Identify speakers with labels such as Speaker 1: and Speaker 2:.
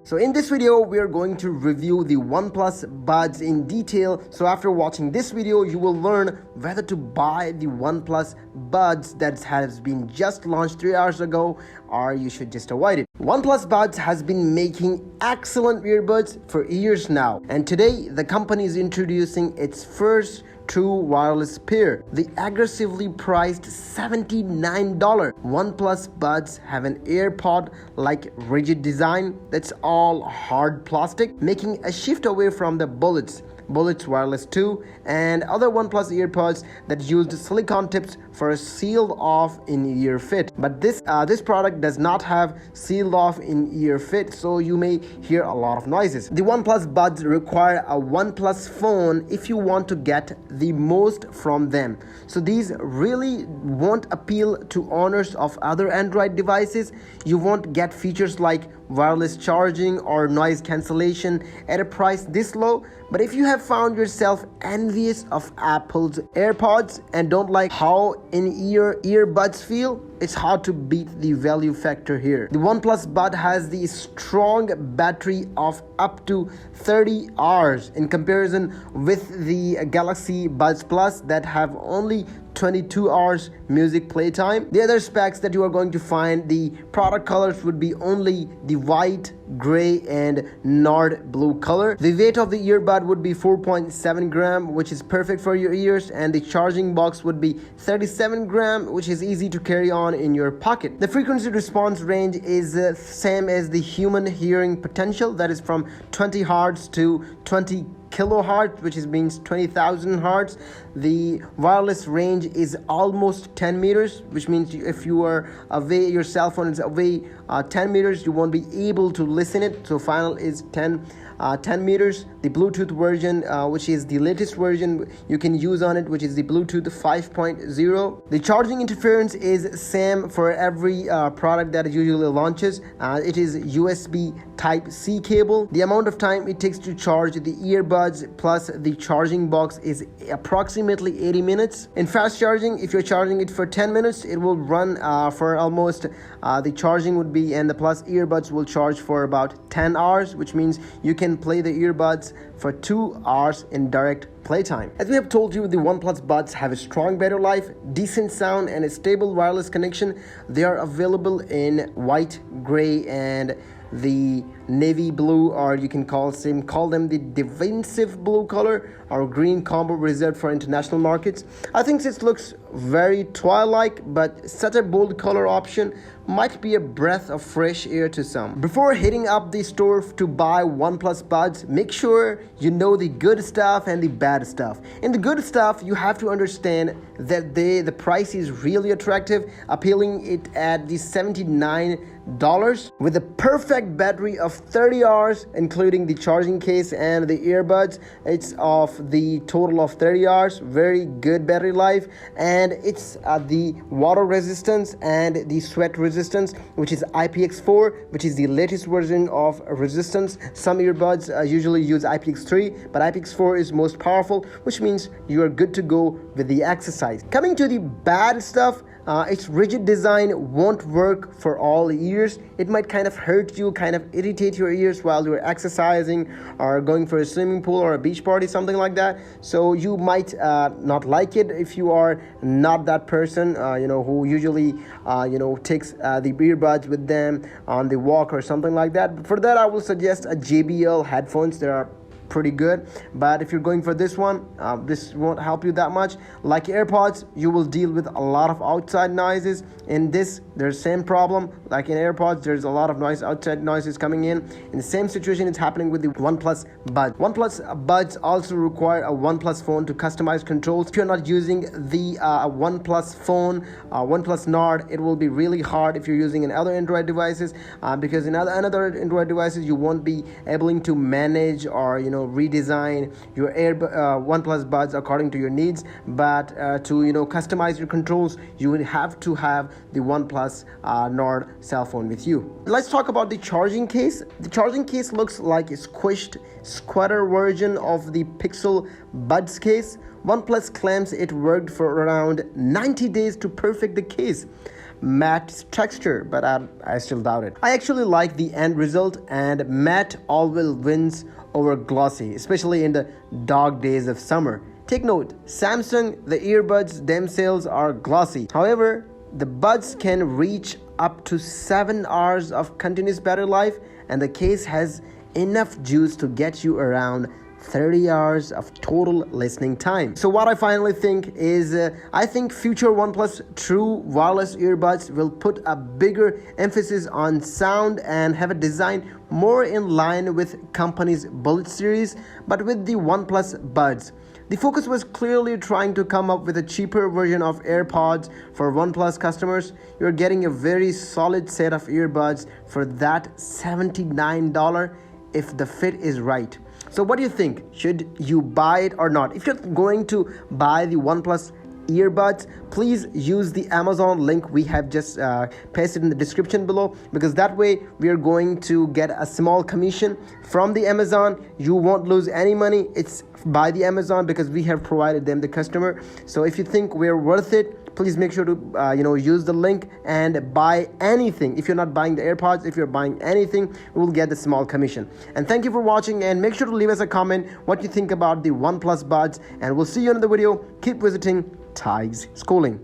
Speaker 1: So in this video, we are going to review the OnePlus Buds in detail. So after watching this video, you will learn whether to buy the OnePlus Buds that has been just launched 3 hours ago, or you should just avoid it. OnePlus Buds has been making excellent earbuds for years now, and today the company is introducing its first true wireless pair, the aggressively priced $79 OnePlus Buds have an AirPod-like rigid design that's all hard plastic, making a shift away from the Bullets Wireless 2 and other OnePlus earpods that used silicone tips for a sealed off in-ear fit. But this product does not have sealed off in-ear fit, so you may hear a lot of noises. The OnePlus Buds require a OnePlus phone if you want to get the most from them. So these really won't appeal to owners of other Android devices. You won't get features like wireless charging or noise cancellation at a price this low. But if you have found yourself envious of Apple's AirPods and don't like how in-ear earbuds feel, it's hard to beat the value factor here. The OnePlus Bud has the strong battery of up to 30 hours in comparison with the Galaxy Buds Plus that have only 22 hours music playtime. The other specs that you are going to find, the product colors would be only the white, gray and nard blue color. The weight of the earbud would be 4.7 gram, which is perfect for your ears, and the charging box would be 37 gram, which is easy to carry on in your pocket. The frequency response range is same as the human hearing potential, that is from 20 hertz to 20 kilohertz, which means 20,000 hertz. The wireless range is almost 10 meters, which means if you are away, your cell phone is away 10 meters, you won't be able to listen it. So final is 10 meters. The Bluetooth version, which is the latest version you can use on it, which is the Bluetooth 5.0. The charging interference is same for every product that usually launches. It is USB Type-C cable. The amount of time it takes to charge the earbuds plus the charging box is approximately 80 minutes. In fast charging, if you're charging it for 10 minutes, it will run for almost the charging would be, and the plus earbuds will charge for about 10 hours, which means you can play the earbuds for 2 hours in direct playtime. As we have told you, the OnePlus Buds have a strong battery life, decent sound and a stable wireless connection. They are available in white, gray and the navy blue, or you can call them the defensive blue color, or green combo reserved for international markets. I think this looks very toy-like, but such a bold color option might be a breath of fresh air to some. Before hitting up the store to buy OnePlus Buds, make sure you know the good stuff and the bad stuff. In the good stuff, you have to understand that the price is really attractive, appealing it at the $79 with a perfect battery of 30 hours, including the charging case and the earbuds. It's of the total of 30 hours, very good battery life, and it's the water resistance and the sweat resistance, which is IPX4, which is the latest version of resistance. Some earbuds usually use IPX3, but IPX4 is most powerful, which means you are good to go with the exercise. Coming to the bad stuff, its rigid design won't work for all ears. It might kind of hurt you, kind of irritate your ears while you're exercising or going for a swimming pool or a beach party, something like that. So you might not like it if you are not that person, who usually, takes the earbuds with them on the walk or something like that. But for that, I will suggest a JBL headphones. There are pretty good, but if you're going for this one, this won't help you that much. Like AirPods, you will deal with a lot of outside noises. In this, there's same problem. Like in AirPods, there's a lot of outside noises coming in. In the same situation, it's happening with the OnePlus Buds. OnePlus Buds also require a OnePlus phone to customize controls. If you're not using the OnePlus phone, OnePlus Nord, it will be really hard if you're using in other Android devices, because in other Android devices, you won't be able to manage or redesign your OnePlus Buds according to your needs. But to customize your controls, you would have to have the OnePlus Nord cell phone with you. Let's talk about the charging case. The charging case looks like a squished, squatter version of the Pixel Buds case. OnePlus claims it worked for around 90 days to perfect the case. matte texture, but I still doubt it. I actually like the end result, and matte always wins over glossy, especially in the dog days of summer. Take note, Samsung, the earbuds themselves are glossy. However, the buds can reach up to 7 hours of continuous battery life, and the case has enough juice to get you around 30 hours of total listening time. So what I finally think is, I think future OnePlus true wireless earbuds will put a bigger emphasis on sound and have a design more in line with company's Bullet series, but with the OnePlus Buds. The focus was clearly trying to come up with a cheaper version of AirPods for OnePlus customers. You're getting a very solid set of earbuds for that $79 if the fit is right. So what do you think? Should you buy it or not? If you're going to buy the OnePlus earbuds, please use the Amazon link we have just pasted in the description below, because that way we are going to get a small commission from the Amazon. You won't lose any money. It's by the Amazon because we have provided them the customer. So if you think we're worth it, please make sure to use the link and buy anything. If you're not buying the AirPods, if you're buying anything, we will get the small commission. And thank you for watching, and make sure to leave us a comment what you think about the OnePlus Buds, and we'll see you in the video. Keep visiting Tig's Schooling.